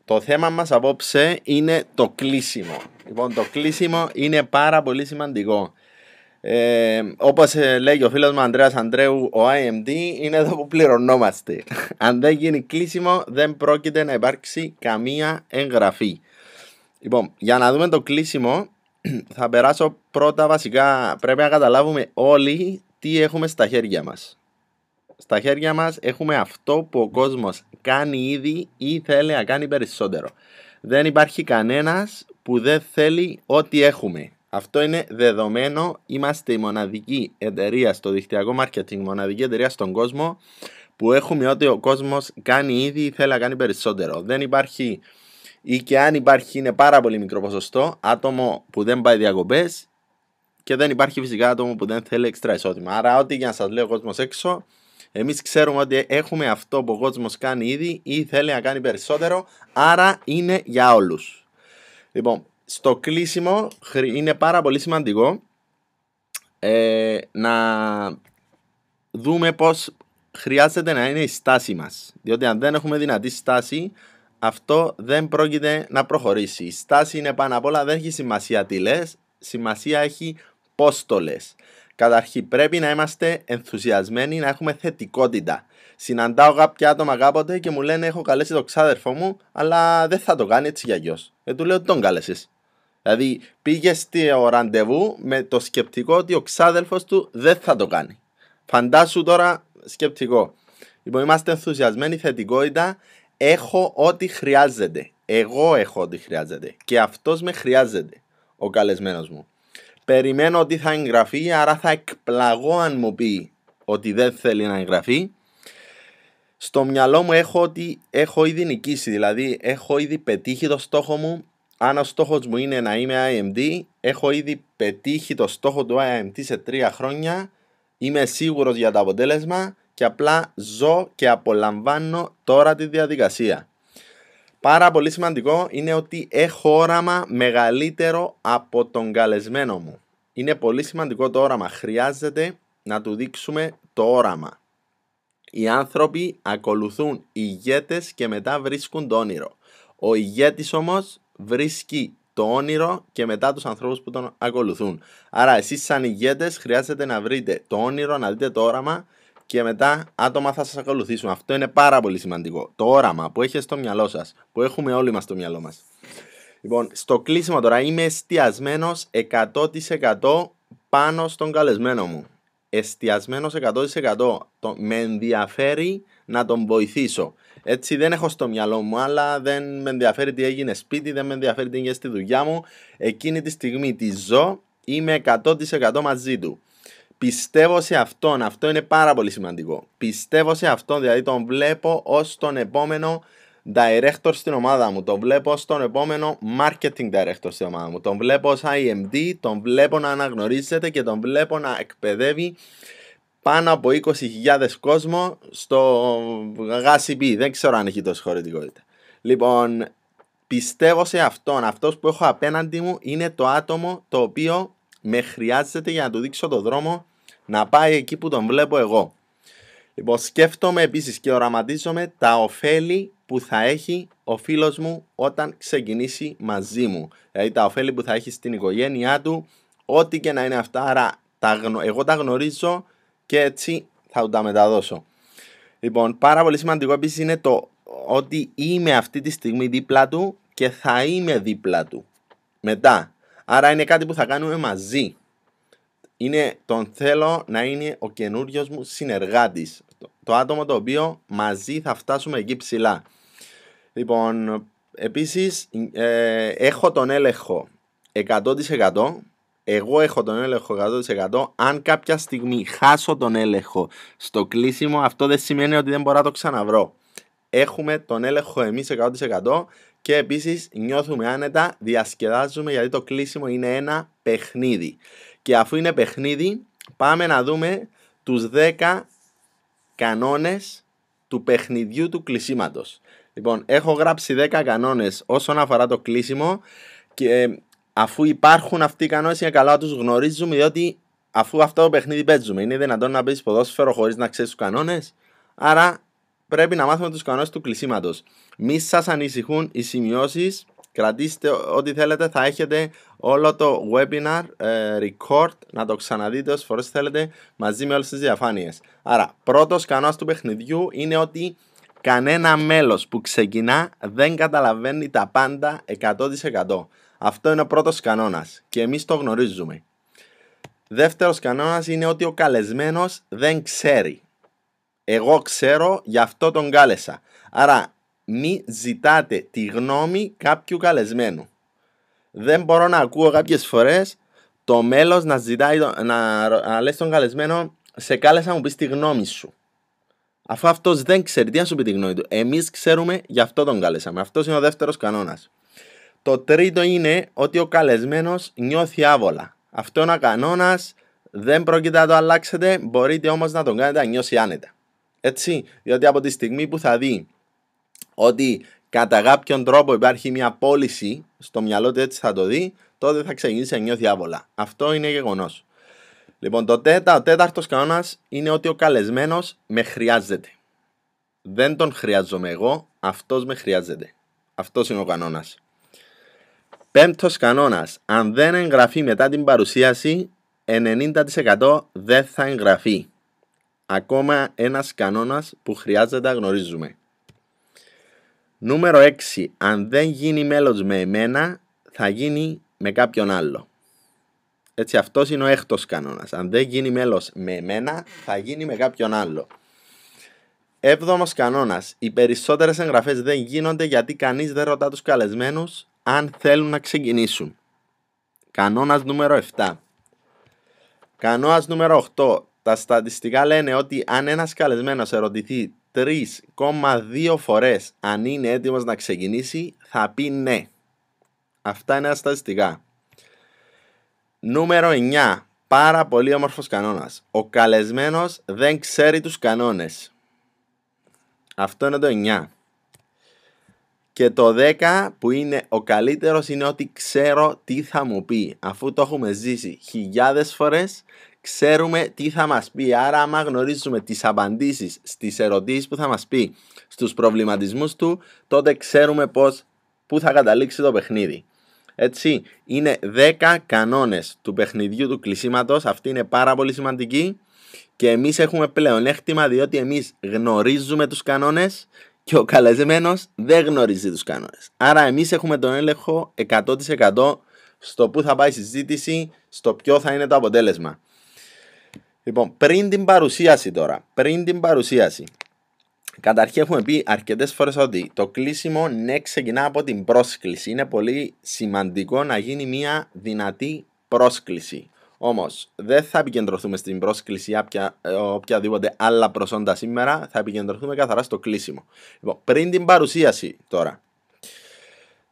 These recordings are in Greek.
το θέμα μας απόψε είναι το κλείσιμο. Λοιπόν, το κλείσιμο είναι πάρα πολύ σημαντικό. Όπως λέει ο φίλος μου Ανδρέας Ανδρέου, ο IMD είναι εδώ που πληρωνόμαστε. Αν δεν γίνει κλείσιμο, δεν πρόκειται να υπάρξει καμία εγγραφή. Λοιπόν, για να δούμε το κλείσιμο, θα περάσω πρώτα βασικά. Πρέπει να καταλάβουμε όλοι τι έχουμε στα χέρια μας. Στα χέρια μας έχουμε αυτό που ο κόσμος κάνει ήδη ή θέλει να κάνει περισσότερο. Δεν υπάρχει κανένας που δεν θέλει ό,τι έχουμε. Αυτό είναι δεδομένο. Είμαστε η μοναδική εταιρεία στο δικτυακό marketing, μοναδική εταιρεία στον κόσμο που έχουμε ό,τι ο κόσμος κάνει ήδη ή θέλει να κάνει περισσότερο. Δεν υπάρχει, ή και αν υπάρχει είναι πάρα πολύ μικρό ποσοστό, άτομο που δεν πάει διακοπές, και δεν υπάρχει φυσικά άτομο που δεν θέλει έξτρα εισόδημα. Άρα ό,τι για να σας λέει ο κόσμος έξω, εμείς ξέρουμε ότι έχουμε αυτό που ο κόσμος κάνει ήδη ή θέλει να κάνει περισσότερο, άρα είναι για όλους. Λοιπόν, στο κλείσιμο είναι πάρα πολύ σημαντικό να δούμε πώς χρειάζεται να είναι η στάση μας. Διότι αν δεν έχουμε δυνατή στάση, αυτό δεν πρόκειται να προχωρήσει. Η στάση είναι πάνω απ' όλα, δεν έχει σημασία τι λες, σημασία έχει πώς το λες. Καταρχήν πρέπει να είμαστε ενθουσιασμένοι, να έχουμε θετικότητα. Συναντάω κάποια άτομα κάποτε και μου λένε: έχω καλέσει τον ξάδερφο μου, αλλά δεν θα το κάνει έτσι κι αλλιώς. Του λέω: τον κάλεσες. Δηλαδή πήγε στο ραντεβού με το σκεπτικό ότι ο ξάδερφος του δεν θα το κάνει. Φαντάσου τώρα σκεπτικό. Λοιπόν, είμαστε ενθουσιασμένοι, θετικότητα. Έχω ό,τι χρειάζεται. Εγώ έχω ό,τι χρειάζεται. Και αυτός με χρειάζεται, ο καλεσμένος μου. Περιμένω ότι θα εγγραφεί, άρα θα εκπλαγώ αν μου πει ότι δεν θέλει να εγγραφεί. Στο μυαλό μου έχω ότι έχω ήδη νικήσει, δηλαδή έχω ήδη πετύχει το στόχο μου. Αν ο στόχος μου είναι να είμαι IMD, έχω ήδη πετύχει το στόχο του IMD σε 3 χρόνια. Είμαι σίγουρος για το αποτέλεσμα και απλά ζω και απολαμβάνω τώρα τη διαδικασία. Πάρα πολύ σημαντικό είναι ότι έχω όραμα μεγαλύτερο από τον καλεσμένο μου. Είναι πολύ σημαντικό το όραμα. Χρειάζεται να του δείξουμε το όραμα. Οι άνθρωποι ακολουθούν ηγέτες και μετά βρίσκουν το όνειρο. Ο ηγέτης όμως βρίσκει το όνειρο και μετά τους ανθρώπους που τον ακολουθούν. Άρα εσείς σαν ηγέτες χρειάζεται να βρείτε το όνειρο, να δείτε το όραμα και μετά άτομα θα σας ακολουθήσουν. Αυτό είναι πάρα πολύ σημαντικό. Το όραμα που έχετε στο μυαλό σας, που έχουμε όλοι μας στο μυαλό μας. Λοιπόν, στο κλείσιμο τώρα είμαι εστιασμένος 100% πάνω στον καλεσμένο μου. Εστιασμένος 100%. Με ενδιαφέρει να τον βοηθήσω. Έτσι δεν έχω στο μυαλό μου, αλλά δεν με ενδιαφέρει τι έγινε σπίτι, δεν με ενδιαφέρει τι έγινε στη δουλειά μου. Εκείνη τη στιγμή τη ζω, είμαι 100% μαζί του. Πιστεύω σε αυτόν, αυτό είναι πάρα πολύ σημαντικό. Πιστεύω σε αυτόν, δηλαδή τον βλέπω ως τον επόμενο director στην ομάδα μου. Τον βλέπω ως τον επόμενο marketing director στην ομάδα μου. Τον βλέπω ως IMD, τον βλέπω να αναγνωρίζεται και τον βλέπω να εκπαιδεύει πάνω από 20.000 κόσμο στο GACP. Δεν ξέρω αν έχει τόση χωρητικότητα. Λοιπόν, πιστεύω σε αυτόν. Αυτός που έχω απέναντι μου είναι το άτομο το οποίο με χρειάζεται για να του δείξω το δρόμο να πάει εκεί που τον βλέπω εγώ. Λοιπόν, σκέφτομαι επίσης και οραματίζομαι τα ωφέλη που θα έχει ο φίλος μου όταν ξεκινήσει μαζί μου. Δηλαδή τα ωφέλη που θα έχει στην οικογένειά του, ό,τι και να είναι αυτά. Άρα εγώ τα γνωρίζω και έτσι θα του τα μεταδώσω. Λοιπόν, πάρα πολύ σημαντικό επίσης είναι το ότι είμαι αυτή τη στιγμή δίπλα του και θα είμαι δίπλα του μετά. Άρα είναι κάτι που θα κάνουμε μαζί. Τον θέλω να είναι ο καινούριος μου συνεργάτης. Το άτομο το οποίο μαζί θα φτάσουμε εκεί ψηλά. Λοιπόν, επίσης έχω τον έλεγχο 100%. Εγώ έχω τον έλεγχο 100%. Αν κάποια στιγμή χάσω τον έλεγχο στο κλείσιμο, αυτό δεν σημαίνει ότι δεν μπορώ να το ξαναβρω. Έχουμε τον έλεγχο εμείς 100% και επίσης νιώθουμε άνετα, διασκεδάζουμε, γιατί το κλείσιμο είναι ένα παιχνίδι. Και αφού είναι παιχνίδι, πάμε να δούμε τους 10 κανόνες του παιχνιδιού του κλεισίματος. Λοιπόν, έχω γράψει 10 κανόνες όσον αφορά το κλείσιμο και αφού υπάρχουν αυτοί οι κανόνες είναι καλά να τους γνωρίζουμε, διότι αφού αυτό το παιχνίδι παίζουμε, είναι δυνατόν να παίζεις ποδόσφαιρο χωρίς να ξέρεις τους κανόνες? Άρα πρέπει να μάθουμε τους κανόνες του κλεισίματος. Μη σας ανησυχούν οι σημειώσεις. Κρατήστε ό,τι θέλετε. Θα έχετε όλο το webinar record. Να το ξαναδείτε όσες φορές θέλετε μαζί με όλες τις διαφάνειες. Άρα, πρώτος κανόνας του παιχνιδιού είναι ότι κανένα μέλος που ξεκινά δεν καταλαβαίνει τα πάντα 100%. Αυτό είναι ο πρώτος κανόνας και εμείς το γνωρίζουμε. Δεύτερος κανόνας είναι ότι ο καλεσμένος δεν ξέρει. Εγώ ξέρω, γι' αυτό τον κάλεσα. Άρα μη ζητάτε τη γνώμη κάποιου καλεσμένου. Δεν μπορώ να ακούω κάποιες φορές το μέλος να ζητάει, να λέει στον καλεσμένο, σε κάλεσα να μου πεις τη γνώμη σου. Αφού αυτός δεν ξέρει, τι να σου πει τη γνώμη του. Εμείς ξέρουμε, γι' αυτό τον κάλεσαμε. Αυτός είναι ο δεύτερος κανόνας. Το τρίτο είναι ότι ο καλεσμένος νιώθει άβολα. Αυτό είναι ο κανόνας, δεν πρόκειται να το αλλάξετε, μπορείτε όμως να τον κάνετε να νιώσει άνετα. Έτσι, διότι από τη στιγμή που θα δει ότι κατά κάποιον τρόπο υπάρχει μια πώληση στο μυαλό του, έτσι θα το δει, τότε θα ξεκινήσει να νιώθει άβολα. Αυτό είναι γεγονός. Λοιπόν, ο τέταρτος κανόνας είναι ότι ο καλεσμένος με χρειάζεται. Δεν τον χρειάζομαι εγώ, αυτός με χρειάζεται. Αυτός είναι ο κανόνας. Πέμπτος κανόνας. Αν δεν εγγραφεί μετά την παρουσίαση, 90% δεν θα εγγραφεί. Ακόμα ένας κανόνας που χρειάζεται να γνωρίζουμε. Νούμερο 6. Αν δεν γίνει μέλος με εμένα, θα γίνει με κάποιον άλλο. Έτσι, αυτός είναι ο έκτος κανόνας. Αν δεν γίνει μέλος με εμένα, θα γίνει με κάποιον άλλο. Έβδομος κανόνας. Οι περισσότερες εγγραφές δεν γίνονται γιατί κανείς δεν ρωτά τους καλεσμένους αν θέλουν να ξεκινήσουν. Κανόνας νούμερο 7. Κανόνας νούμερο 8. Τα στατιστικά λένε ότι αν ένας καλεσμένος ερωτηθεί 3,2 φορές αν είναι έτοιμος να ξεκινήσει, θα πει ναι. Αυτά είναι τα στατιστικά. Νούμερο 9. Πάρα πολύ όμορφος κανόνας. Ο καλεσμένος δεν ξέρει τους κανόνες. Αυτό είναι το 9. Και το 10 που είναι ο καλύτερος είναι ότι ξέρω τι θα μου πει. Αφού το έχουμε ζήσει χιλιάδες φορές, ξέρουμε τι θα μας πει. Άρα άμα γνωρίζουμε τις απαντήσεις στις ερωτήσεις που θα μας πει, στους προβληματισμούς του, τότε ξέρουμε πού θα καταλήξει το παιχνίδι. Έτσι, είναι 10 κανόνες του παιχνιδιού του κλεισίματος. Αυτή είναι πάρα πολύ σημαντική και εμείς έχουμε πλεονέκτημα διότι εμείς γνωρίζουμε τους κανόνες και ο καλεσμένος δεν γνωρίζει τους κανόνες. Άρα εμείς έχουμε τον έλεγχο 100% στο πού θα πάει η συζήτηση, στο ποιο θα είναι το αποτέλεσμα. Λοιπόν, πριν την παρουσίαση τώρα, καταρχήν έχουμε πει αρκετές φορές ότι το κλείσιμο ναι ξεκινά από την πρόσκληση. Είναι πολύ σημαντικό να γίνει μια δυνατή πρόσκληση. Όμως δεν θα επικεντρωθούμε στην πρόσκληση οποιαδήποτε άλλα προσόντα σήμερα, θα επικεντρωθούμε καθαρά στο κλείσιμο. Λοιπόν, πριν την παρουσίαση τώρα,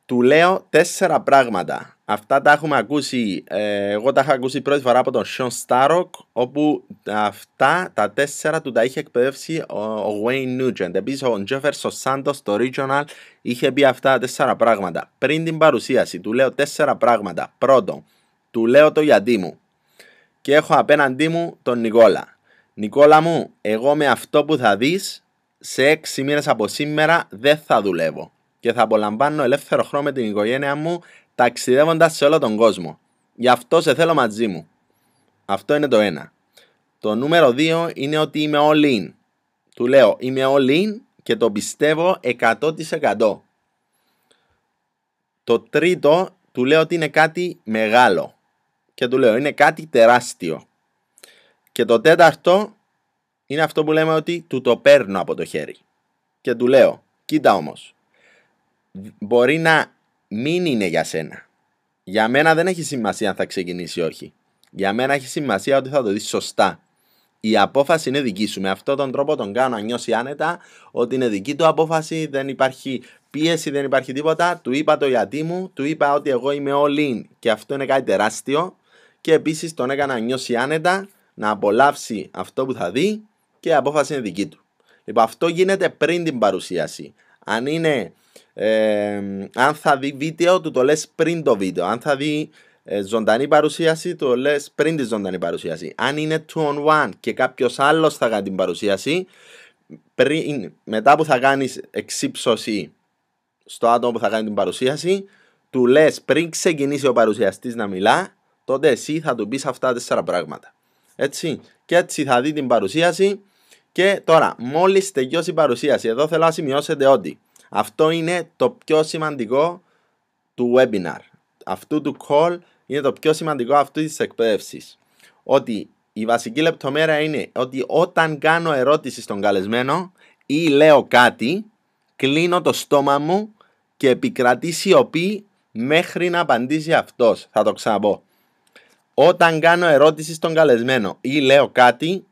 του λέω 4 πράγματα. Αυτά τα έχουμε ακούσει, εγώ τα είχα ακούσει πρώτη φορά από τον Sean Starrock, όπου αυτά τα 4 του τα είχε εκπαιδεύσει ο Wayne Nugent. Επίσης ο Jefferson Santos στο Regional είχε πει αυτά τα 4 πράγματα. Πριν την παρουσίαση του λέω 4 πράγματα. Πρώτον, του λέω το γιατί μου. Και έχω απέναντί μου τον Νικόλα. Νικόλα μου, εγώ με αυτό που θα δεις, σε 6 μήνες από σήμερα δεν θα δουλεύω. Και θα απολαμβάνω ελεύθερο χρόνο με την οικογένεια μου, ταξιδεύοντας σε όλο τον κόσμο. Γι' αυτό σε θέλω μαζί μου. Αυτό είναι το 1. Το νούμερο 2 είναι ότι είμαι all in. Του λέω είμαι all in και το πιστεύω 100%. Το τρίτο του λέω ότι είναι κάτι μεγάλο. Και του λέω είναι κάτι τεράστιο. Και το τέταρτο είναι αυτό που λέμε ότι του το παίρνω από το χέρι. Και του λέω, κοίτα όμως, μπορεί να μην είναι για σένα. Για μένα δεν έχει σημασία αν θα ξεκινήσει ή όχι. Για μένα έχει σημασία ότι θα το δεις σωστά. Η απόφαση είναι δική σου. Με αυτόν τον τρόπο τον κάνω να νιώσει άνετα ότι είναι δική του απόφαση, δεν υπάρχει πίεση, δεν υπάρχει τίποτα. Του είπα το γιατί μου, του είπα ότι εγώ είμαι all in και αυτό είναι κάτι τεράστιο. Και επίσης τον έκανα να νιώσει άνετα, να απολαύσει αυτό που θα δει και η απόφαση είναι δική του. Λοιπόν, αυτό γίνεται πριν την παρουσίαση. Αν θα δει βίντεο, του το λες πριν το βίντεο. Αν θα δει ζωντανή παρουσίαση, το λες πριν τη ζωντανή παρουσίαση. Αν είναι 2-on-1 και κάποιος άλλος θα κάνει την παρουσίαση, μετά που θα κάνεις εξύψωση στο άτομο που θα κάνει την παρουσίαση, του λες πριν ξεκινήσει ο παρουσιαστής να μιλά, τότε εσύ θα του πεις αυτά 4 πράγματα. Έτσι. Και έτσι θα δει την παρουσίαση. Και τώρα, μόλις τελειώσει η παρουσίαση, εδώ θέλω να σημειώσετε ότι αυτό είναι το πιο σημαντικό του webinar. Αυτού του call είναι το πιο σημαντικό αυτού της εκπαίδευσης. Ότι η βασική λεπτομέρεια είναι ότι όταν κάνω ερώτηση στον καλεσμένο ή λέω κάτι, κλείνω το στόμα μου και επικρατεί σιωπή μέχρι να απαντήσει αυτός. Θα το ξαναπώ. Όταν κάνω ερώτηση στον καλεσμένο ή λέω κάτι,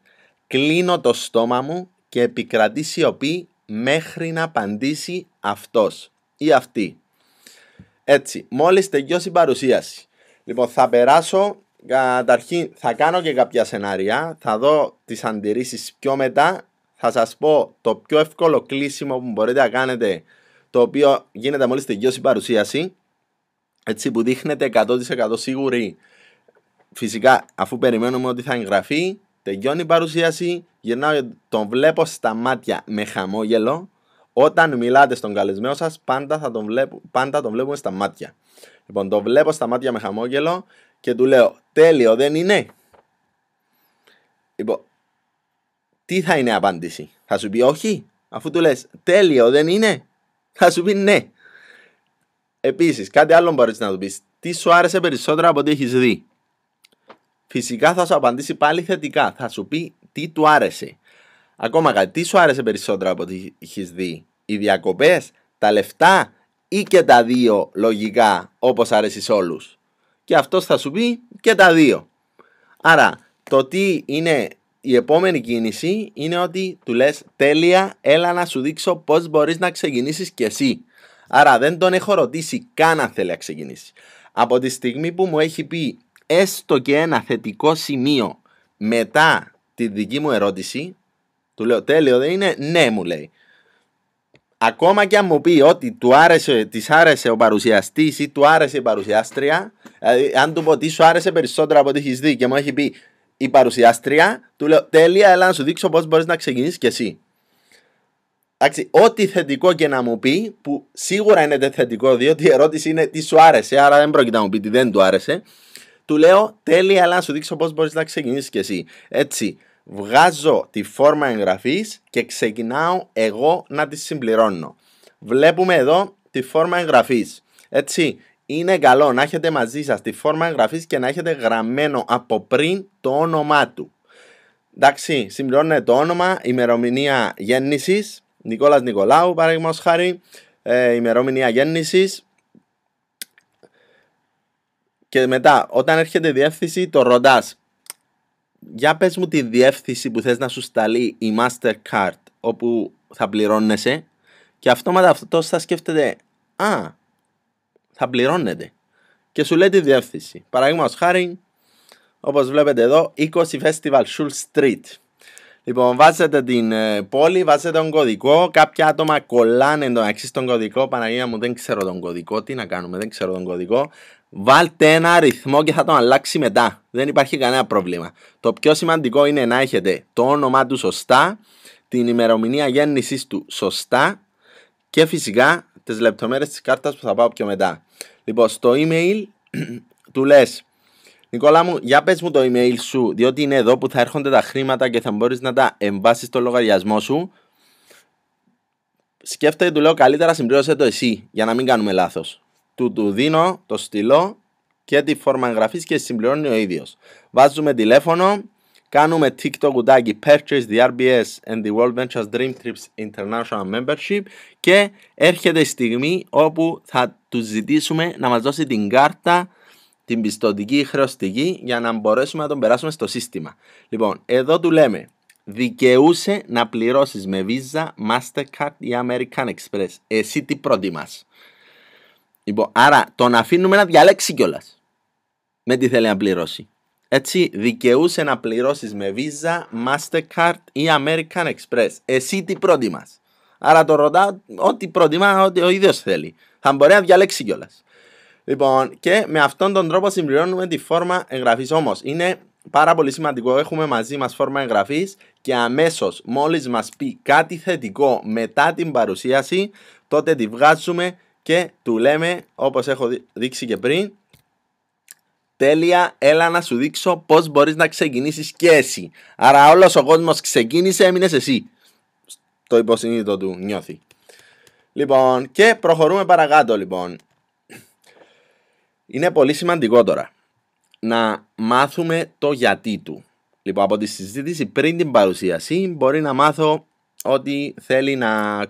κλείνω το στόμα μου και επικρατεί σιωπή μέχρι να απαντήσει αυτός ή αυτή. Έτσι, μόλις τελειώσει η παρουσίαση. Λοιπόν, θα περάσω, καταρχήν θα κάνω και κάποια σενάρια, θα δω τις αντιρρήσεις πιο μετά, θα σας πω το πιο εύκολο κλείσιμο που μπορείτε να κάνετε, το οποίο γίνεται μόλις τελειώσει η παρουσίαση, έτσι που δείχνετε 100% σίγουροι. Φυσικά, αφού περιμένουμε ότι θα εγγραφεί, τελειώνει η παρουσίαση, γυρνάω και τον βλέπω στα μάτια με χαμόγελο. Όταν μιλάτε στον καλεσμένο σας, πάντα τον βλέπουμε στα μάτια. Λοιπόν, τον βλέπω στα μάτια με χαμόγελο και του λέω, τέλειο δεν είναι? Λοιπόν, τι θα είναι η απάντηση? Θα σου πει όχι? Αφού του λες, τέλειο δεν είναι? Θα σου πει ναι. Επίσης, κάτι άλλο μπορείς να του πεις. Τι σου άρεσε περισσότερο από ό,τι έχεις δει? Φυσικά θα σου απαντήσει πάλι θετικά. Θα σου πει τι του άρεσε. Ακόμα κάτι, τι σου άρεσε περισσότερο από ό,τι έχεις δει? Οι διακοπές, τα λεφτά ή και τα δύο λογικά όπως αρέσει σε όλους? Και αυτός θα σου πει και τα δύο. Άρα το τι είναι η επόμενη κίνηση είναι ότι του λες τέλεια, έλα να σου δείξω πώς μπορείς να ξεκινήσεις κι εσύ. Άρα δεν τον έχω ρωτήσει καν αν θέλει να ξεκινήσει. Από τη στιγμή που μου έχει πει έστω και ένα θετικό σημείο μετά τη δική μου ερώτηση, του λέω τέλειο δεν είναι? Ναι, μου λέει. Ακόμα και αν μου πει ότι της άρεσε ο παρουσιαστής ή του άρεσε η παρουσιάστρια, δηλαδή αν του πω τι σου άρεσε περισσότερο από ό,τι έχεις δει και μου έχει πει η παρουσιάστρια, του λέω τέλεια, έλα να σου δείξω πώς μπορείς να ξεκινήσεις κι εσύ. Εντάξει, ό,τι θετικό και να μου πει, που σίγουρα είναι θετικό, διότι η ερώτηση είναι τι σου άρεσε, άρα δεν πρόκειται να μου πει τι δεν του άρεσε, του λέω τέλεια, έλα να σου δείξω πώς μπορείς να ξεκινήσεις κι εσύ. Έτσι, βγάζω τη φόρμα εγγραφής και ξεκινάω εγώ να τη συμπληρώνω. Βλέπουμε εδώ τη φόρμα εγγραφής. Έτσι, είναι καλό να έχετε μαζί σας τη φόρμα εγγραφής και να έχετε γραμμένο από πριν το όνομά του. Εντάξει, συμπληρώνετε το όνομα, ημερομηνία γέννησης, Νικόλας Νικολάου παραδείγματος χάρη, ημερομηνία γέννησης. Και μετά, όταν έρχεται η διεύθυνση, το ρωτάς. Για πες μου τη διεύθυνση που θες να σου σταλεί η Mastercard όπου θα πληρώνεσαι, και αυτόματα αυτός θα σκέφτεται θα πληρώνεται και σου λέει τη διεύθυνση. Παραδείγματος χάρη, όπως βλέπετε εδώ, 20 Festival Schul Street. Λοιπόν, βάζετε την πόλη, βάζετε τον κωδικό. Κάποια άτομα κολλάνε το εξής τον κωδικό. Παναγία μου, δεν ξέρω τον κωδικό. Τι να κάνουμε, δεν ξέρω τον κωδικό. Βάλτε ένα αριθμό και θα τον αλλάξει μετά. Δεν υπάρχει κανένα πρόβλημα. Το πιο σημαντικό είναι να έχετε το όνομά του σωστά, την ημερομηνία γέννησης του σωστά και φυσικά τις λεπτομέρειες της κάρτας που θα πάω πιο μετά. Λοιπόν, στο email του λες, Νικόλα μου, για πες μου το email σου, διότι είναι εδώ που θα έρχονται τα χρήματα και θα μπορείς να τα εμβάσεις στο λογαριασμό σου. Σκέφτεται, του λέω, καλύτερα συμπλήρωσε το εσύ, για να μην κάνουμε λάθος. Του δίνω το στυλό και τη φόρμα εγγραφής και συμπληρώνει ο ίδιος. Βάζουμε τηλέφωνο, κάνουμε tick το κουτάκι Purchase the RBS and the World Ventures Dream Trips International Membership και έρχεται η στιγμή όπου θα του ζητήσουμε να μας δώσει την κάρτα, την πιστωτική ή χρεωστική, για να μπορέσουμε να τον περάσουμε στο σύστημα. Λοιπόν, εδώ του λέμε δικαιούσε να πληρώσεις με Visa, Mastercard ή American Express. Εσύ τι προτιμάς? Λοιπόν, άρα τον αφήνουμε να διαλέξει κιόλας με τι θέλει να πληρώσει. Έτσι, δικαιούσε να πληρώσεις με Visa, Mastercard ή American Express. Εσύ τι προτιμάς? Άρα το ρωτάω ό,τι προτιμά, ό,τι ο ίδιος θέλει. Θα μπορεί να διαλέξει κιόλας. Λοιπόν, και με αυτόν τον τρόπο συμπληρώνουμε τη φόρμα εγγραφής. Όμως, είναι πάρα πολύ σημαντικό. Έχουμε μαζί μας φόρμα εγγραφής και αμέσως μόλις μας πει κάτι θετικό μετά την παρουσίαση, τότε τη βγάζουμε και του λέμε, όπως έχω δείξει και πριν, τέλεια, έλα να σου δείξω πώς μπορείς να ξεκινήσεις και εσύ. Άρα όλος ο κόσμος ξεκίνησε, έμεινες εσύ. Το υποσυνείδητο του νιώθει. Λοιπόν, και προχωρούμε παρακάτω λοιπόν. Είναι πολύ σημαντικό τώρα να μάθουμε το γιατί του. Λοιπόν, από τη συζήτηση πριν την παρουσίαση μπορεί να μάθω ότι θέλει να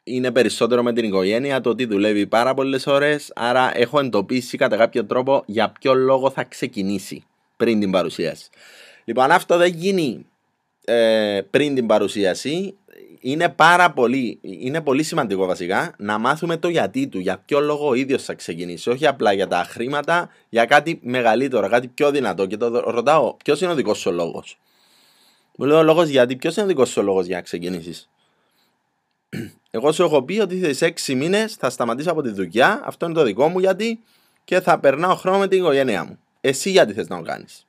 είναι περισσότερο με την οικογένεια, το ότι δουλεύει πάρα πολλές ώρες, άρα έχω εντοπίσει κατά κάποιο τρόπο για ποιο λόγο θα ξεκινήσει πριν την παρουσίαση. Λοιπόν, αν αυτό δεν γίνει πριν την παρουσίαση, είναι πολύ σημαντικό βασικά να μάθουμε το γιατί του, για ποιο λόγο ο ίδιος θα ξεκινήσει, όχι απλά για τα χρήματα, για κάτι μεγαλύτερο, κάτι πιο δυνατό. Και το ρωτάω, ποιος είναι ο δικός σου λόγος? Μου λέει ο λόγος γιατί, ποιος είναι ο δικός σου λόγος για να ξεκινήσεις? Εγώ σου έχω πει ότι σε 6 μήνες θα σταματήσω από τη δουλειά, αυτό είναι το δικό μου γιατί, και θα περνάω χρόνο με την οικογένειά μου. Εσύ γιατί θες να το κάνεις?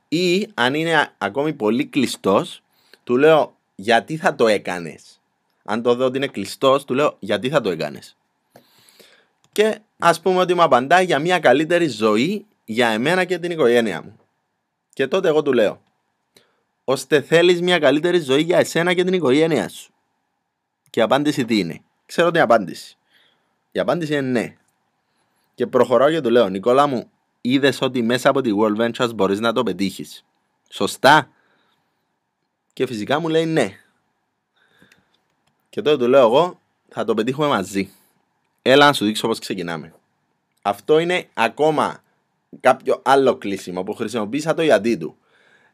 Ή αν είναι ακόμη πολύ κλειστός, του λέω γιατί θα το έκανες? Αν το δω ότι είναι κλειστός, του λέω γιατί θα το έκανες? Και ας πούμε ότι μου απαντάει για μια καλύτερη ζωή για εμένα και την οικογένειά μου. Και τότε εγώ του λέω, ώστε θέλεις μια καλύτερη ζωή για εσένα και την οικογένειά σου? Και η απάντηση τι είναι? Ξέρω την απάντηση. Η απάντηση είναι ναι. Και προχωράω και του λέω, Νικόλα μου, είδες ότι μέσα από τη World Ventures μπορείς να το πετύχεις? Σωστά? Και φυσικά μου λέει ναι. Και τότε του λέω εγώ, θα το πετύχουμε μαζί. Έλα να σου δείξω πώς ξεκινάμε. Αυτό είναι ακόμα κάποιο άλλο κλείσιμο που χρησιμοποίησα το γιατί του.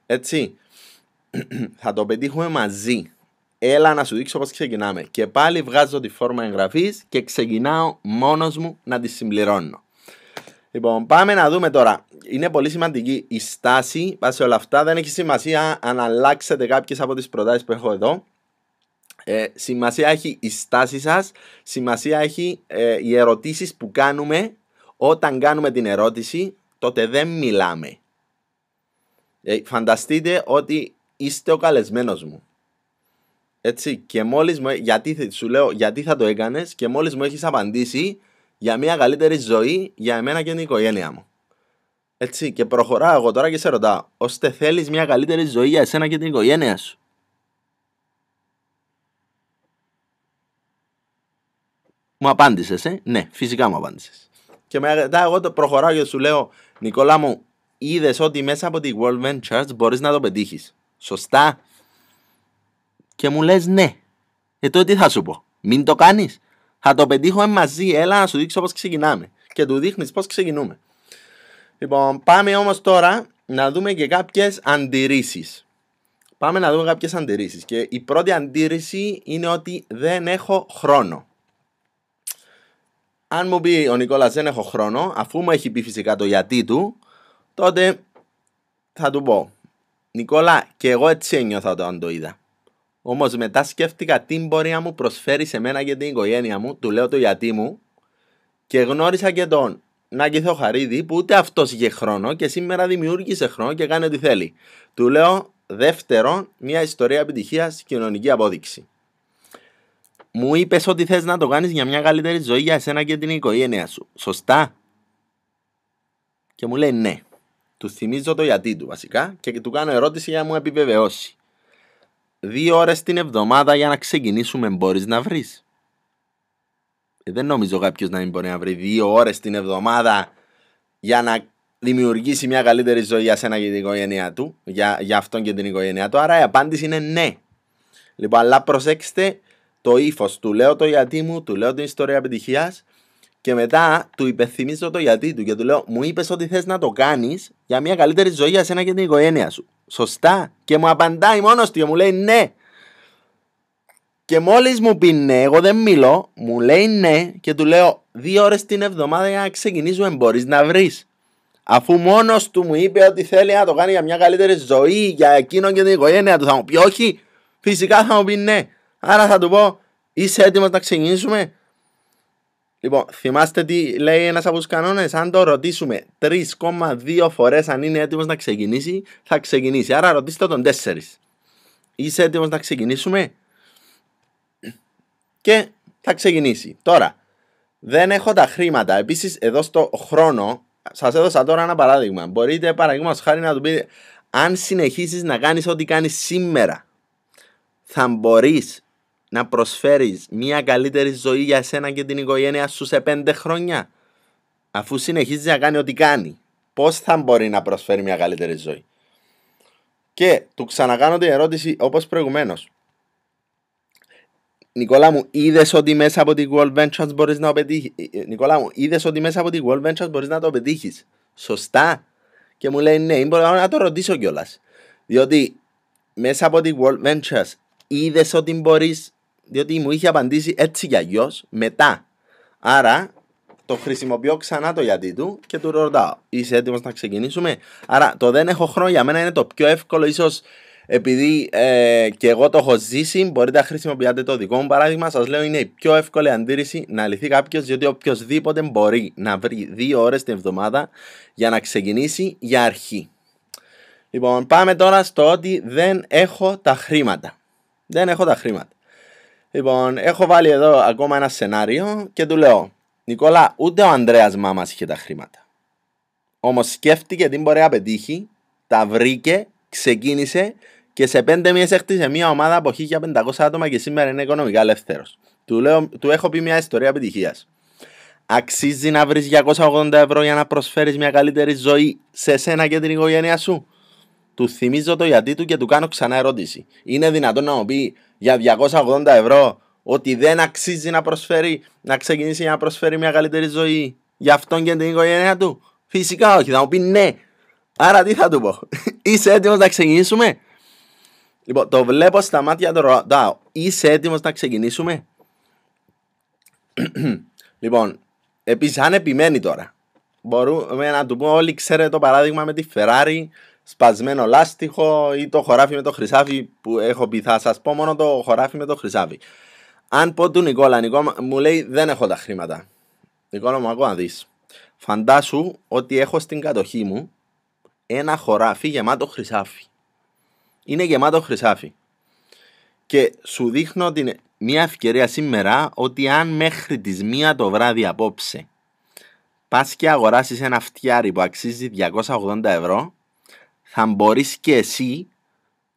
Έτσι, θα το πετύχουμε μαζί. Έλα να σου δείξω πώς ξεκινάμε. Και πάλι βγάζω τη φόρμα εγγραφής και ξεκινάω μόνος μου να τη συμπληρώνω. Λοιπόν, πάμε να δούμε τώρα. Είναι πολύ σημαντική η στάση. Βάσει όλα αυτά, δεν έχει σημασία αν αλλάξετε κάποιες από τις προτάσεις που έχω εδώ. Σημασία έχει η στάση σας. Σημασία έχει οι ερωτήσεις που κάνουμε. Όταν κάνουμε την ερώτηση, τότε δεν μιλάμε. Φανταστείτε ότι είστε ο καλεσμένος μου. Έτσι, και μόλις σου λέω γιατί θα το έκανες, και μόλις μου έχεις απαντήσει για μια καλύτερη ζωή για εμένα και την οικογένειά μου. Έτσι, και προχωράω εγώ τώρα και σε ρωτάω, ώστε θέλεις μια καλύτερη ζωή για εσένα και την οικογένειά σου? Μου απάντησες, ναι, φυσικά μου απάντησες. Και μετά εγώ προχωράω και σου λέω, Νικόλα μου, είδες ότι μέσα από τη World Ventures μπορείς να το πετύχεις? Σωστά? Και μου λες ναι. Τότε τι θα σου πω? Μην το κάνεις? Θα το πετύχουμε μαζί, έλα να σου δείξω πώς ξεκινάμε. Και του δείχνεις πώς ξεκινούμε. Λοιπόν, πάμε όμως τώρα να δούμε και κάποιες αντιρρήσεις. Και η πρώτη αντίρρηση είναι ότι δεν έχω χρόνο. Αν μου πει ο Νικόλας δεν έχω χρόνο, αφού μου έχει πει φυσικά το γιατί του, τότε θα του πω, Νικόλα, και εγώ έτσι ένιωθα όταν το είδα. Όμως μετά σκέφτηκα τι μπορεί να μου προσφέρει σε μένα και την οικογένεια μου, του λέω το γιατί μου, και γνώρισα και τον Νάκη Θεοχαρίδη που ούτε αυτός είχε χρόνο και σήμερα δημιούργησε χρόνο και κάνει ό,τι θέλει. Του λέω δεύτερον, μια ιστορία επιτυχίας, κοινωνική απόδειξη. Μου είπες ότι θες να το κάνεις για μια καλύτερη ζωή για εσένα και την οικογένεια σου. Σωστά? Και μου λέει ναι. Του θυμίζω το γιατί του βασικά και του κάνω ερώτηση για να μου επιβεβαιώσει. 2 ώρες την εβδομάδα για να ξεκινήσουμε μπορείς να βρεις? Δεν νομίζω κάποιος να μην μπορεί να βρει 2 ώρες την εβδομάδα για να δημιουργήσει μια καλύτερη ζωή για σένα και την οικογένειά του, για αυτόν και την οικογένειά του. Άρα η απάντηση είναι ναι. Λοιπόν, αλλά προσέξτε το ύφος. Του λέω το γιατί μου, του λέω την ιστορία επιτυχίας και μετά του υπενθυμίζω το γιατί του και του λέω, μου είπες ότι θες να το κάνεις για μια καλύτερη ζωή για σένα και την οικογένεια σου. Σωστά? Και μου απαντάει μόνος του και μου λέει ναι. Και μόλις μου πει ναι, εγώ δεν μιλώ, μου λέει ναι και του λέω 2 ώρες την εβδομάδα για να ξεκινήσουμε μπορείς να βρεις? Αφού μόνος του μου είπε ότι θέλει να το κάνει για μια καλύτερη ζωή, για εκείνον και την οικογένεια του, θα μου πει όχι? Φυσικά θα μου πει ναι. Άρα θα του πω, είσαι έτοιμος να ξεκινήσουμε? Λοιπόν, θυμάστε τι λέει ένας από τους κανόνες? Αν το ρωτήσουμε 3,2 φορές αν είναι έτοιμος να ξεκινήσει, θα ξεκινήσει. Άρα ρωτήστε τον 4. Είσαι έτοιμος να ξεκινήσουμε? Και θα ξεκινήσει. Τώρα, δεν έχω τα χρήματα. Επίσης, εδώ στο χρόνο, σας έδωσα τώρα ένα παράδειγμα. Μπορείτε, παραδείγματος χάρη, να του πείτε, αν συνεχίσεις να κάνεις ό,τι κάνεις σήμερα, θα μπορείς να προσφέρεις μια καλύτερη ζωή για εσένα και την οικογένεια σου σε 5 χρόνια? Αφού συνεχίζει να κάνει ό,τι κάνει, πώς θα μπορεί να προσφέρει μια καλύτερη ζωή? Και του ξανακάνω την ερώτηση όπως προηγουμένως. Νικόλα μου, είδες ότι μέσα από τη World Ventures μπορείς να το πετύχεις? Νικόλα μου, είδες ότι μέσα από τη World Ventures μπορείς να το πετύχεις? Σωστά? Και μου λέει ναι, μπορώ να το ρωτήσω κιόλας. Διότι μέσα από τη World Ventures είδες ότι μπορείς, διότι μου είχε απαντήσει έτσι κι αλλιώς μετά. Άρα το χρησιμοποιώ ξανά το γιατί του και του ρωτάω, είσαι έτοιμος να ξεκινήσουμε? Άρα το δεν έχω χρόνο για μένα είναι το πιο εύκολο, ίσως επειδή και εγώ το έχω ζήσει. Μπορείτε να χρησιμοποιάτε το δικό μου παράδειγμα. Σας λέω, είναι η πιο εύκολη αντίρρηση να λυθεί κάποιος, διότι οποιοδήποτε μπορεί να βρει 2 ώρες την εβδομάδα για να ξεκινήσει για αρχή. Λοιπόν, πάμε τώρα στο ότι δεν έχω τα χρήματα. Δεν έχω τα χρήματα. Λοιπόν, έχω βάλει εδώ ακόμα ένα σενάριο και του λέω, Νικόλα, ούτε ο Ανδρέας μάμας είχε τα χρήματα. Όμως σκέφτηκε τι μπορεί να πετύχει, τα βρήκε, ξεκίνησε και σε 5 μήνες έκτισε μια ομάδα από 1.500 άτομα και σήμερα είναι οικονομικά ελεύθερος. Του έχω πει μια ιστορία επιτυχίας. Αξίζει να βρεις 280 ευρώ για να προσφέρεις μια καλύτερη ζωή σε σένα και την οικογένεια σου? Του θυμίζω το γιατί του και του κάνω ξανά ερώτηση. Είναι δυνατόν να μου πει για 280 ευρώ ότι δεν αξίζει να προσφέρει, να ξεκινήσει για να προσφέρει μια καλύτερη ζωή για αυτόν και την οικογένεια του? Φυσικά όχι, θα μου πει ναι. Άρα τι θα του πω? Είσαι έτοιμος να ξεκινήσουμε? Λοιπόν, το βλέπω στα μάτια του, ρωτάω, είσαι έτοιμος να ξεκινήσουμε? Λοιπόν, επίσης αν επιμένει τώρα, μπορούμε να του πούμε, όλοι ξέρετε το παράδειγμα με τη Ferrari, σπασμένο λάστιχο ή το χωράφι με το χρυσάφι που έχω πει. Θα σας πω μόνο το χωράφι με το χρυσάφι. Αν πω του Νικόλα, μου λέει δεν έχω τα χρήματα. Νικόλα μου, ακούω να δεις. Φαντάσου ότι έχω στην κατοχή μου ένα χωράφι γεμάτο χρυσάφι. Είναι γεμάτο χρυσάφι. Και σου δείχνω μια ευκαιρία σήμερα ότι αν μέχρι τις 1 το βράδυ απόψε πας και αγοράσεις ένα φτιάρι που αξίζει 280 ευρώ, θα μπορείς και εσύ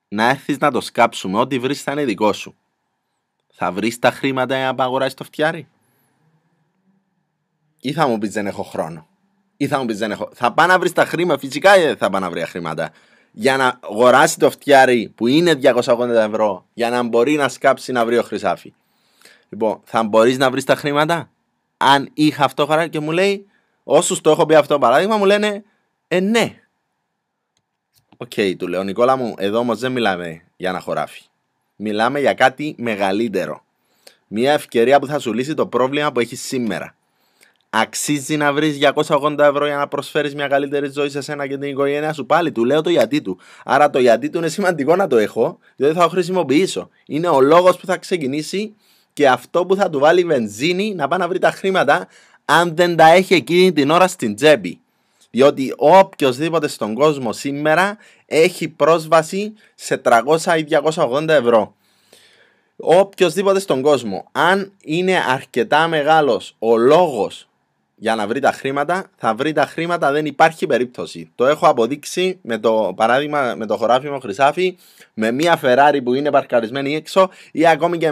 να έρθεις να το σκάψουμε. Ό,τι βρεις θα είναι δικό σου. Θα βρεις τα χρήματα για να αγοράσεις το φτιάρι? Ή θα μου πεις δεν έχω χρόνο? Ή θα μου πεις δεν έχω? Θα πάει να βρεις τα χρήματα, φυσικά θα πάει να βρει χρήματα για να αγοράσει το φτιάρι που είναι 280 ευρώ για να μπορεί να σκάψει να βρει ο χρυσάφι. Λοιπόν, θα μπορείς να βρεις τα χρήματα? Αν είχα αυτό χαρά, και μου λέει, όσους το έχω πει αυτό παράδειγμα μου λένε ναι. Οκ, του λέω, Νικόλα μου, εδώ όμως δεν μιλάμε για ένα χωράφι. Μιλάμε για κάτι μεγαλύτερο. Μια ευκαιρία που θα σου λύσει το πρόβλημα που έχεις σήμερα. Αξίζει να βρεις 280 ευρώ για να προσφέρεις μια καλύτερη ζωή σε σένα και την οικογένεια σου? Πάλι του λέω το γιατί του. Άρα το γιατί του είναι σημαντικό να το έχω, διότι θα το χρησιμοποιήσω. Είναι ο λόγος που θα ξεκινήσει και αυτό που θα του βάλει βενζίνη να πάει να βρει τα χρήματα, αν δεν τα έχει εκείνη την ώρα στην τσέπη. Διότι οποιοσδήποτε στον κόσμο σήμερα έχει πρόσβαση σε 300 ή 280 ευρώ. Οποιοσδήποτε στον κόσμο, αν είναι αρκετά μεγάλος ο λόγος για να βρει τα χρήματα, θα βρει τα χρήματα, δεν υπάρχει περίπτωση. Το έχω αποδείξει με το παράδειγμα με το χωράφι μου χρυσάφι, με μια Ferrari που είναι παρκαρισμένη έξω, ή ακόμη και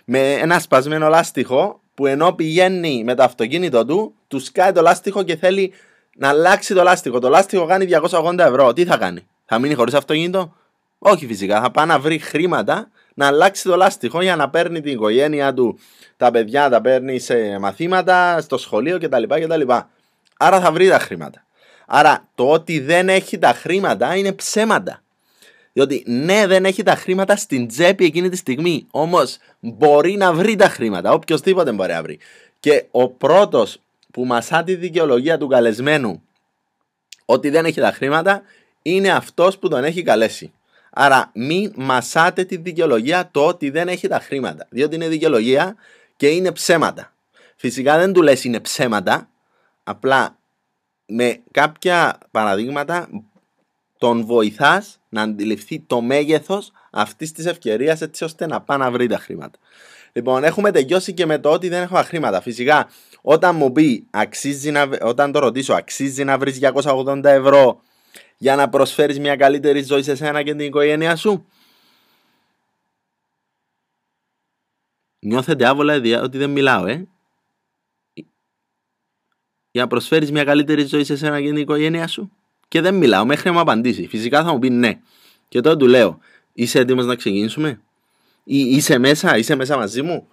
με ένα σπασμένο λάστιχο που ενώ πηγαίνει με το αυτοκίνητο του σκάει το λάστιχο και θέλει να αλλάξει το λάστιχο. Το λάστιχο κάνει 280 ευρώ. Τι θα κάνει? Θα μείνει χωρίς αυτοκίνητο? Όχι, φυσικά. Θα πάει να βρει χρήματα να αλλάξει το λάστιχο για να παίρνει την οικογένεια του, τα παιδιά τα παίρνει σε μαθήματα, στο σχολείο κτλ. Άρα θα βρει τα χρήματα. Άρα το ότι δεν έχει τα χρήματα είναι ψέματα. Διότι ναι, δεν έχει τα χρήματα στην τσέπη εκείνη τη στιγμή, όμως μπορεί να βρει τα χρήματα. Οποιοςδήποτε μπορεί να βρει. Και ο πρώτος που μασά τη δικαιολογία του καλεσμένου ότι δεν έχει τα χρήματα είναι αυτός που τον έχει καλέσει. Άρα μην μασάτε τη δικαιολογία το ότι δεν έχει τα χρήματα, διότι είναι δικαιολογία και είναι ψέματα. Φυσικά δεν του λες είναι ψέματα, απλά με κάποια παραδείγματα τον βοηθάς να αντιληφθεί το μέγεθος αυτής της ευκαιρίας έτσι ώστε να πάει να βρει τα χρήματα. Λοιπόν, έχουμε τελειώσει και με το ότι δεν έχω χρήματα. Φυσικά, όταν μου πει, όταν το ρωτήσω, αξίζει να βρεις 280 ευρώ για να προσφέρεις μια καλύτερη ζωή σε σένα και την οικογένειά σου. Νιώθετε άβολα ότι δεν μιλάω, για να προσφέρεις μια καλύτερη ζωή σε σένα και την οικογένειά σου. Και δεν μιλάω μέχρι να μου απαντήσει. Φυσικά θα μου πει ναι. Και τότε του λέω, είσαι έτοιμος να ξεκινήσουμε? Ή είσαι μέσα μαζί μου?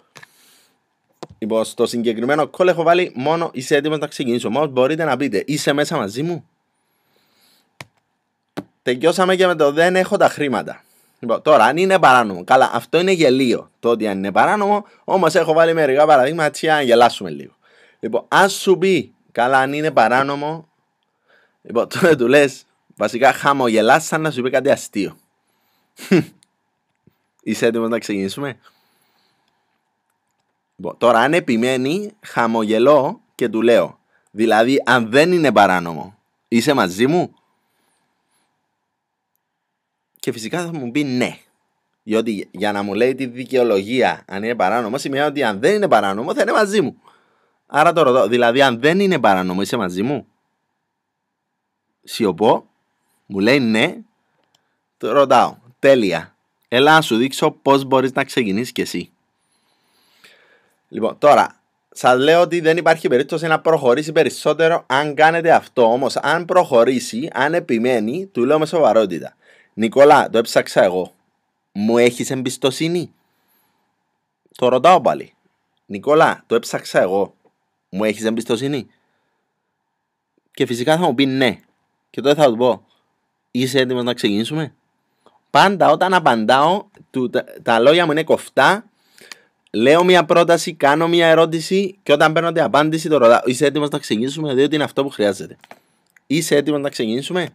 Λοιπόν, στο συγκεκριμένο call έχω βάλει μόνο είσαι έτοιμος να ξεκινήσουμε. Όμως μπορείτε να πείτε, είσαι μέσα μαζί μου? Τελειώσαμε και με το δεν έχω τα χρήματα. Λοιπόν, τώρα, αν είναι παράνομο, καλά, αυτό είναι γελίο. Το ότι αν είναι παράνομο, όμως έχω βάλει μερικά παραδείγματα έτσι να γελάσουμε λίγο. Λοιπόν, αν σου πει, καλά, αν είναι παράνομο, λοιπόν, τότε του λες, βασικά χαμογελάς σαν να σου πει κάτι αστείο. Είσαι έτοιμος να ξεκινήσουμε? Λοιπόν, τώρα, αν επιμένει, χαμογελώ και του λέω, δηλαδή, αν δεν είναι παράνομο, είσαι μαζί μου? Και φυσικά θα μου πει ναι. Διότι για να μου λέει τη δικαιολογία αν είναι παράνομο, σημαίνει ότι αν δεν είναι παράνομο θα είναι μαζί μου. Άρα το ρωτώ, δηλαδή αν δεν είναι παράνομο είσαι μαζί μου? Σιωπώ, μου λέει ναι, το ρωτάω, τέλεια. Έλα να σου δείξω πώς μπορείς να ξεκινήσεις κι εσύ. Λοιπόν, τώρα, σας λέω ότι δεν υπάρχει περίπτωση να προχωρήσει περισσότερο αν κάνετε αυτό. Όμως, αν προχωρήσει, αν επιμένει, του λέω με σοβαρότητα. Νικόλα, το έψαξα εγώ. Μου έχεις εμπιστοσύνη? Το ρωτάω πάλι. Νικόλα, το έψαξα εγώ. Μου έχεις εμπιστοσύνη? Και φυσικά θα μου πει ναι. Και τότε θα του πω, είσαι έτοιμος να ξεκινήσουμε? Πάντα όταν απαντάω, τα λόγια μου είναι κοφτά. Λέω μια πρόταση, κάνω μια ερώτηση και όταν παίρνω την απάντηση το ρωτάω, είσαι έτοιμος να ξεκινήσουμε? Διότι είναι αυτό που χρειάζεται. Είσαι έτοιμος να ξεκινήσουμε?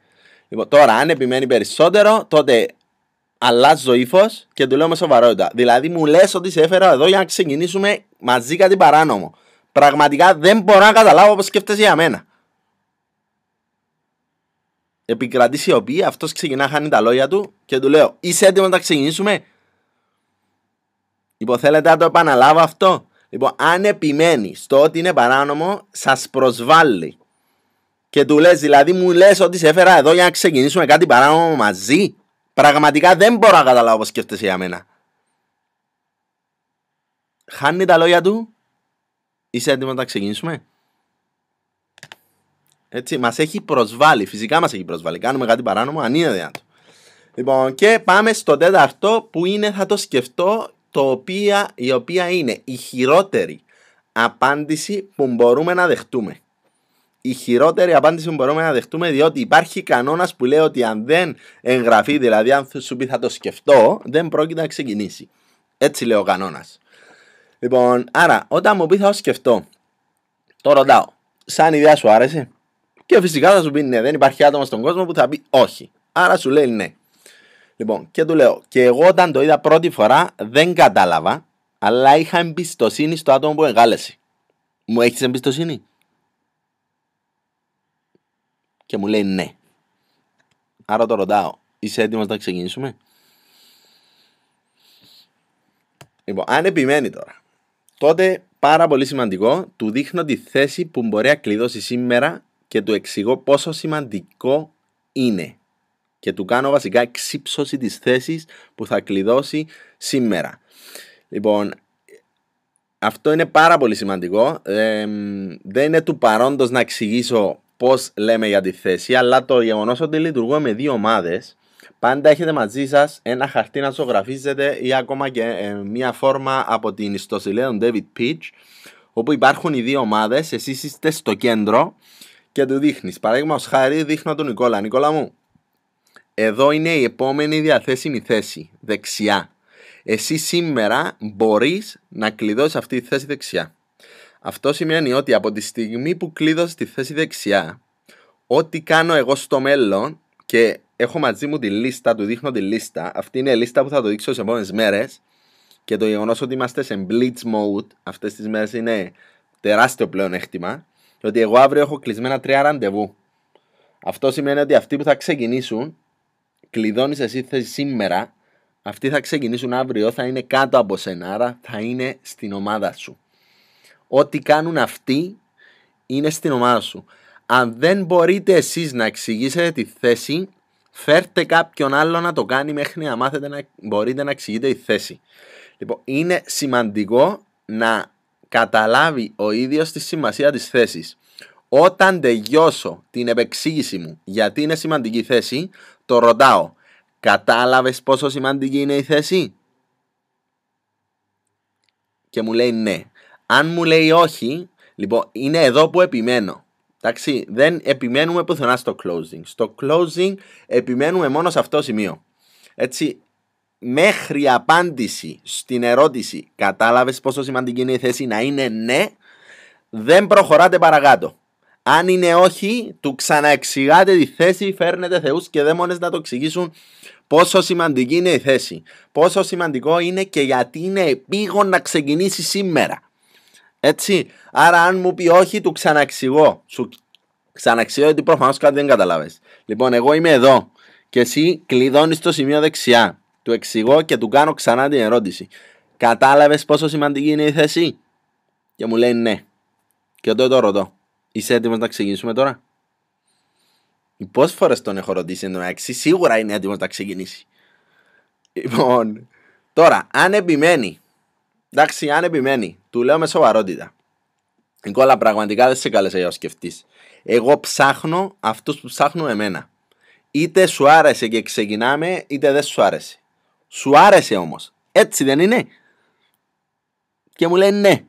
Λοιπόν, τώρα, αν επιμένει περισσότερο, τότε αλλάζω ύφος και του λέω με σοβαρότητα. Δηλαδή, μου λες ότι σε έφερα εδώ για να ξεκινήσουμε μαζί κάτι παράνομο. Πραγματικά δεν μπορώ να καταλάβω πώς σκέφτεσαι για μένα. Επικρατεί σιωπή, αυτός ξεκινά, χάνει τα λόγια του και του λέω, είσαι έτοιμος να ξεκινήσουμε? Λοιπόν, θέλετε να το επαναλάβω αυτό? Λοιπόν, αν επιμένει στο ότι είναι παράνομο, σας προσβάλλει. Και του λες, δηλαδή μου λες ότι σε έφερα εδώ για να ξεκινήσουμε κάτι παράνομο μαζί. Πραγματικά δεν μπορώ να καταλάβω πώς σκέφτεσαι για μένα. Χάνει τα λόγια του. Είσαι έτοιμος να ξεκινήσουμε? Έτσι, μας έχει προσβάλει. Φυσικά μας έχει προσβάλει. Κάνουμε κάτι παράνομο, αν είναι δυνατό. Λοιπόν, και πάμε στο τέταρτο που είναι, θα το σκεφτώ, η οποία είναι η χειρότερη απάντηση που μπορούμε να δεχτούμε. Η χειρότερη απάντηση που μπορούμε να δεχτούμε, διότι υπάρχει κανόνας που λέει ότι αν δεν εγγραφεί, δηλαδή αν σου πει θα το σκεφτώ, δεν πρόκειται να ξεκινήσει. Έτσι λέει ο κανόνας. Λοιπόν, άρα όταν μου πει θα το σκεφτώ, το ρωτάω, σαν ιδέα σου άρεσε? Και φυσικά θα σου πει ναι, δεν υπάρχει άτομο στον κόσμο που θα πει όχι. Άρα σου λέει ναι. Λοιπόν, και του λέω, και εγώ όταν το είδα πρώτη φορά δεν κατάλαβα, αλλά είχα εμπιστοσύνη στο άτομο που εγκάλεσε. Μου έχεις εμπιστοσύνη? Και μου λέει ναι. Άρα το ρωτάω, είσαι έτοιμος να ξεκινήσουμε? Λοιπόν, αν επιμένει τώρα, τότε πάρα πολύ σημαντικό, του δείχνω τη θέση που μπορεί να κλειδώσει σήμερα και του εξηγώ πόσο σημαντικό είναι. Και του κάνω βασικά εξύψωση της θέσης που θα κλειδώσει σήμερα. Λοιπόν, αυτό είναι πάρα πολύ σημαντικό. Δεν είναι του παρόντος να εξηγήσω πώς λέμε για τη θέση, αλλά το γεγονός ότι λειτουργούμε με δύο ομάδες, πάντα έχετε μαζί σας ένα χαρτί να ζωγραφίζετε ή ακόμα και μια φόρμα από την ιστοσελίδα του David Pitch, όπου υπάρχουν οι δύο ομάδες, εσείς είστε στο κέντρο και του δείχνεις. Παραδείγματος χάρη, δείχνω τον Νικόλα. Νικόλα μου, εδώ είναι η επόμενη διαθέσιμη θέση, δεξιά. Εσύ σήμερα μπορείς να κλειδώσεις αυτή τη θέση δεξιά. Αυτό σημαίνει ότι από τη στιγμή που κλείδωσε τη θέση δεξιά, ό,τι κάνω εγώ στο μέλλον, και έχω μαζί μου τη λίστα, του δείχνω τη λίστα, αυτή είναι η λίστα που θα το δείξω σε επόμενες μέρες, και το γεγονός ότι είμαστε σε blitz mode αυτές τις μέρες είναι τεράστιο πλεονέκτημα, ότι εγώ αύριο έχω κλεισμένα 3 ραντεβού. Αυτό σημαίνει ότι αυτοί που θα ξεκινήσουν, κλειδώνεις εσύ θέση σήμερα, αυτοί θα ξεκινήσουν αύριο, θα είναι κάτω από σένα, άρα θα είναι στην ομάδα σου. Ό,τι κάνουν αυτοί είναι στην ομάδα σου. Αν δεν μπορείτε εσείς να εξηγήσετε τη θέση, φέρτε κάποιον άλλο να το κάνει μέχρι να μάθετε να μπορείτε να εξηγείτε τη θέση. Λοιπόν, είναι σημαντικό να καταλάβει ο ίδιος τη σημασία της θέσης. Όταν τελειώσω την επεξήγηση μου γιατί είναι σημαντική η θέση, το ρωτάω, κατάλαβες πόσο σημαντική είναι η θέση? Και μου λέει ναι. Αν μου λέει όχι, λοιπόν, είναι εδώ που επιμένω. Εντάξει, δεν επιμένουμε πουθενά στο closing. Στο closing επιμένουμε μόνο σε αυτό το σημείο. Έτσι, μέχρι η απάντηση στην ερώτηση κατάλαβες πόσο σημαντική είναι η θέση να είναι ναι, δεν προχωράτε παρακάτω. Αν είναι όχι, του ξαναεξηγάτε τη θέση, φέρνετε θεούς και δαίμονες να το εξηγήσουν πόσο σημαντική είναι η θέση. Πόσο σημαντικό είναι και γιατί είναι επίγον να ξεκινήσει σήμερα. Έτσι, άρα αν μου πει όχι, του ξαναεξηγώ. Σου ξαναεξηγώ ότι προφανώς κάτι δεν καταλάβες. Λοιπόν, εγώ είμαι εδώ και εσύ κλειδώνεις το σημείο δεξιά. Του εξηγώ και του κάνω ξανά την ερώτηση. Κατάλαβες πόσο σημαντική είναι η θέση? Και μου λέει ναι. Και τότε το ρωτώ. Είσαι έτοιμος να ξεκινήσουμε τώρα? Πόσες φορές τον έχω ρωτήσει εντωμεταξύ, σίγουρα είναι έτοιμος να ξεκινήσει. Λοιπόν, τώρα, αν επιμένει, εντάξει, αν επιμένει, του λέω με σοβαρότητα. Νικόλα, πραγματικά δεν σε κάλεσα για να σκεφτείς. Εγώ ψάχνω αυτούς που ψάχνουν εμένα. Είτε σου άρεσε και ξεκινάμε, είτε δεν σου άρεσε. Σου άρεσε όμως. Έτσι δεν είναι? Και μου λέει ναι.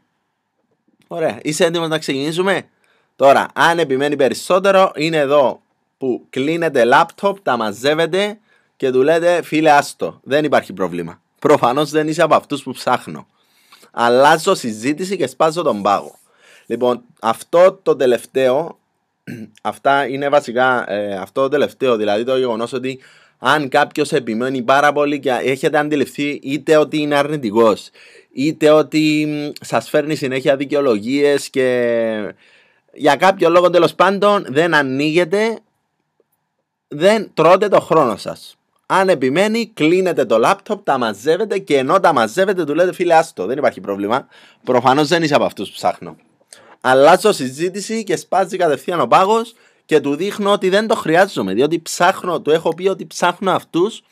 Ωραία, είσαι έτοιμος να ξεκινήσουμε? Τώρα, αν επιμένει περισσότερο, είναι εδώ που κλείνετε λάπτοπ, τα μαζεύετε και του λέτε φίλε άστο, δεν υπάρχει πρόβλημα. Προφανώς δεν είσαι από αυτούς που ψάχνω. Αλλάζω συζήτηση και σπάζω τον πάγο. Λοιπόν, αυτό το τελευταίο, αυτά είναι βασικά αυτό το τελευταίο, δηλαδή το γεγονός ότι αν κάποιος επιμένει πάρα πολύ και έχετε αντιληφθεί είτε ότι είναι αρνητικός, είτε ότι σας φέρνει συνέχεια δικαιολογίες και για κάποιο λόγο τέλος πάντων δεν ανοίγετε, δεν τρώτε το χρόνο σας. Αν επιμένει, κλείνετε το λάπτοπ, τα μαζεύετε και ενώ τα μαζεύετε του λέτε φίλε άστο, δεν υπάρχει πρόβλημα. Προφανώς δεν είσαι από αυτούς που ψάχνω. Αλλάζω συζήτηση και σπάζει κατευθείαν ο πάγος και του δείχνω ότι δεν το χρειάζομαι. Διότι ψάχνω, του έχω πει ότι ψάχνω αυτούς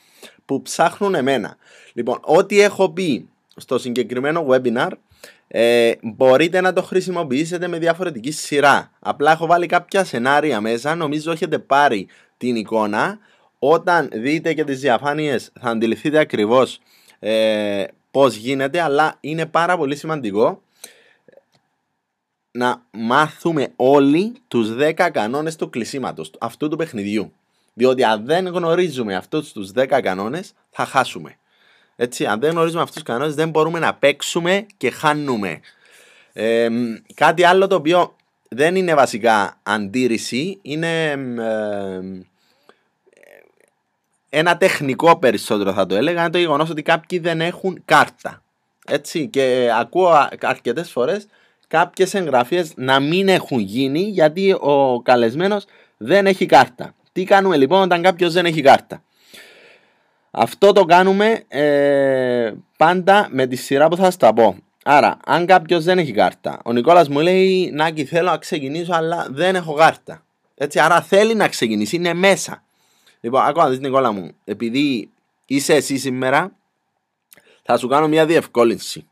που ψάχνουν εμένα. Λοιπόν, ό,τι έχω πει στο συγκεκριμένο webinar μπορείτε να το χρησιμοποιήσετε με διαφορετική σειρά. Απλά έχω βάλει κάποια σενάρια μέσα, νομίζω έχετε πάρει την εικόνα. Όταν δείτε και τις διαφάνειες θα αντιληφθείτε ακριβώς πώς γίνεται, αλλά είναι πάρα πολύ σημαντικό να μάθουμε όλοι τους 10 κανόνες του κλεισίματος αυτού του παιχνιδιού. Διότι αν δεν γνωρίζουμε αυτούς τους 10 κανόνες θα χάσουμε. Έτσι, αν δεν γνωρίζουμε αυτούς τους κανόνες δεν μπορούμε να παίξουμε και χάνουμε. Κάτι άλλο το οποίο δεν είναι βασικά αντίρρηση, είναι ένα τεχνικό περισσότερο θα το έλεγα, είναι το γεγονός ότι κάποιοι δεν έχουν κάρτα. Έτσι, και ακούω αρκετές φορές κάποιες εγγραφές να μην έχουν γίνει γιατί ο καλεσμένος δεν έχει κάρτα. Τι κάνουμε λοιπόν όταν κάποιος δεν έχει κάρτα? Αυτό το κάνουμε πάντα με τη σειρά που θα σας τα πω. Άρα, αν κάποιος δεν έχει κάρτα, ο Νικόλας μου λέει Νάκη θέλω να ξεκινήσω αλλά δεν έχω κάρτα. Έτσι, άρα θέλει να ξεκινήσει, είναι μέσα. Λοιπόν, ακόμα δεις Νικόλα μου, επειδή είσαι εσύ σήμερα, θα σου κάνω μια διευκόλυνση.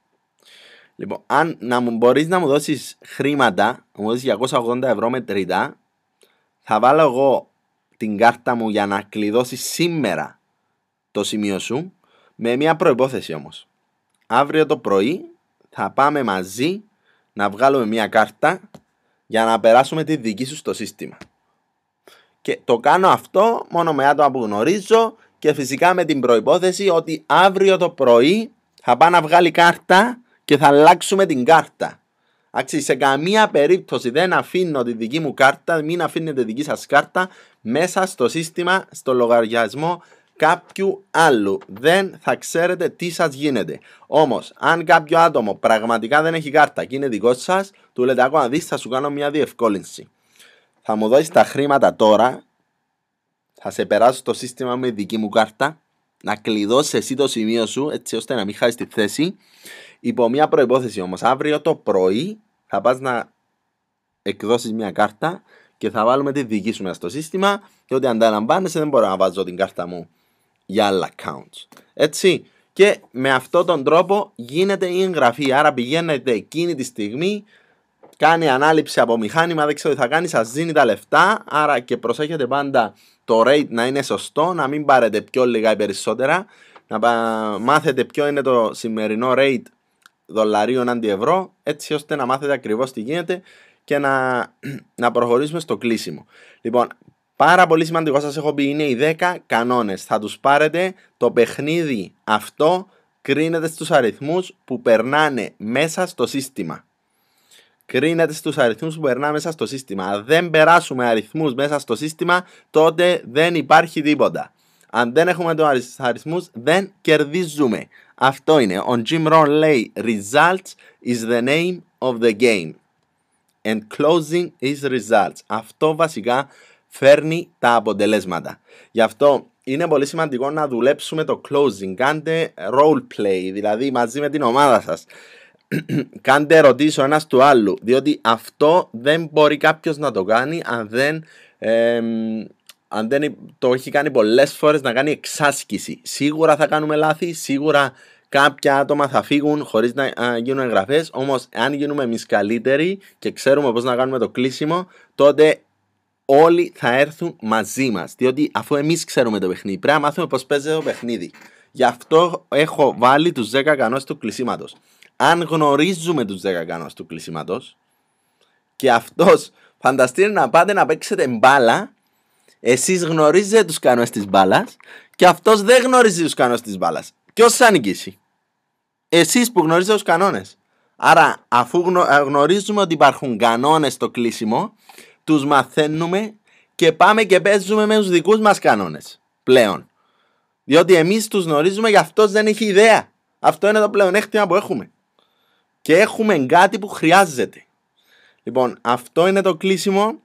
Λοιπόν, αν μπορείς να μου δώσεις χρήματα, να μου δώσεις 280 ευρώ μετρητά, θα βάλω εγώ την κάρτα μου για να κλειδώσει σήμερα το σημείο σου, με μια προϋπόθεση όμως. Αύριο το πρωί θα πάμε μαζί να βγάλουμε μια κάρτα για να περάσουμε τη δική σου στο σύστημα. Και το κάνω αυτό μόνο με άτομα που γνωρίζω και φυσικά με την προϋπόθεση ότι αύριο το πρωί θα πάω να βγάλει κάρτα και θα αλλάξουμε την κάρτα. Άξι, σε καμία περίπτωση δεν αφήνω τη δική μου κάρτα, μην αφήνετε δική σας κάρτα μέσα στο σύστημα, στο λογαριασμό κάποιου άλλου. Δεν θα ξέρετε τι σας γίνεται. Όμως, αν κάποιο άτομο πραγματικά δεν έχει κάρτα και είναι δικό σας, του λέτε ακόμα δεις, θα σου κάνω μια διευκόλυνση. Θα μου δώσεις τα χρήματα τώρα θα σε περάσω στο σύστημα με δική μου κάρτα, να κλειδώσεις εσύ το σημείο σου, έτσι ώστε να μην χάσεις τη θέση. Υπό μια προϋπόθεση όμως, αύριο το πρωί θα πας να εκδώσεις μια κάρτα και θα βάλουμε τη δική σου μέσα στο σύστημα και ότι ανταλαμβάνεσαι δεν μπορώ να βάζω την κάρτα μου για άλλα accounts. Έτσι. Και με αυτόν τον τρόπο γίνεται η εγγραφή. Άρα πηγαίνετε εκείνη τη στιγμή, κάνει ανάληψη από μηχάνημα, δεν ξέρω τι θα κάνει, σας δίνει τα λεφτά. Άρα και προσέχετε πάντα το rate να είναι σωστό, να μην πάρετε πιο λίγα ή περισσότερα, να μάθετε ποιο είναι το σημερινό rate δολαρίων αντί ευρώ, έτσι ώστε να μάθετε ακριβώς τι γίνεται και να προχωρήσουμε στο κλείσιμο. Λοιπόν, πάρα πολύ σημαντικό, σας έχω πει, είναι οι 10 κανόνες. Θα τους πάρετε, το παιχνίδι αυτό κρίνεται στους αριθμούς που περνάνε μέσα στο σύστημα. Κρίνεται στους αριθμούς που περνάνε μέσα στο σύστημα. Αν δεν περάσουμε αριθμούς μέσα στο σύστημα, τότε δεν υπάρχει τίποτα. Αν δεν έχουμε τους αριθμούς, δεν κερδίζουμε. Αυτό είναι. Ο Jim Rohn λέει results is the name of the game and closing is results. Αυτό βασικά φέρνει τα αποτελέσματα. Γι' αυτό είναι πολύ σημαντικό να δουλέψουμε το closing. Κάντε role play, δηλαδή μαζί με την ομάδα σας. Κάντε ερωτήσεις ο ένας του άλλου, διότι αυτό δεν μπορεί κάποιος να το κάνει αν δεν το έχει κάνει πολλές φορές, να κάνει εξάσκηση. Σίγουρα θα κάνουμε λάθη, σίγουρα κάποια άτομα θα φύγουν χωρίς να γίνουν εγγραφές, όμως αν γίνουμε εμείς καλύτεροι και ξέρουμε πώς να κάνουμε το κλείσιμο, τότε όλοι θα έρθουν μαζί μας, διότι αφού εμείς ξέρουμε το παιχνίδι, πρέπει να μάθουμε πώς παίζεται το παιχνίδι. Γι' αυτό έχω βάλει τους 10 κανόνες του κλεισίματος. Αν γνωρίζουμε τους 10 κανόνες του κλεισίματος και αυτός, φανταστείτε να πάτε να παίξετε μπάλα, εσείς γνωρίζετε τους κανόνες της μπάλας και αυτός δεν γνωρίζει τους κανόνες της μπάλας. Ποιος θα νικήσει? Εσείς που γνωρίζετε τους κανόνες. Άρα αφού γνωρίζουμε ότι υπάρχουν κανόνες στο κλείσιμο, τους μαθαίνουμε και πάμε και παίζουμε με τους δικούς μας κανόνες πλέον. Διότι εμείς τους γνωρίζουμε και αυτός δεν έχει ιδέα. Αυτό είναι το πλεονέκτημα που έχουμε. Και έχουμε κάτι που χρειάζεται. Λοιπόν, αυτό είναι το κλείσιμο.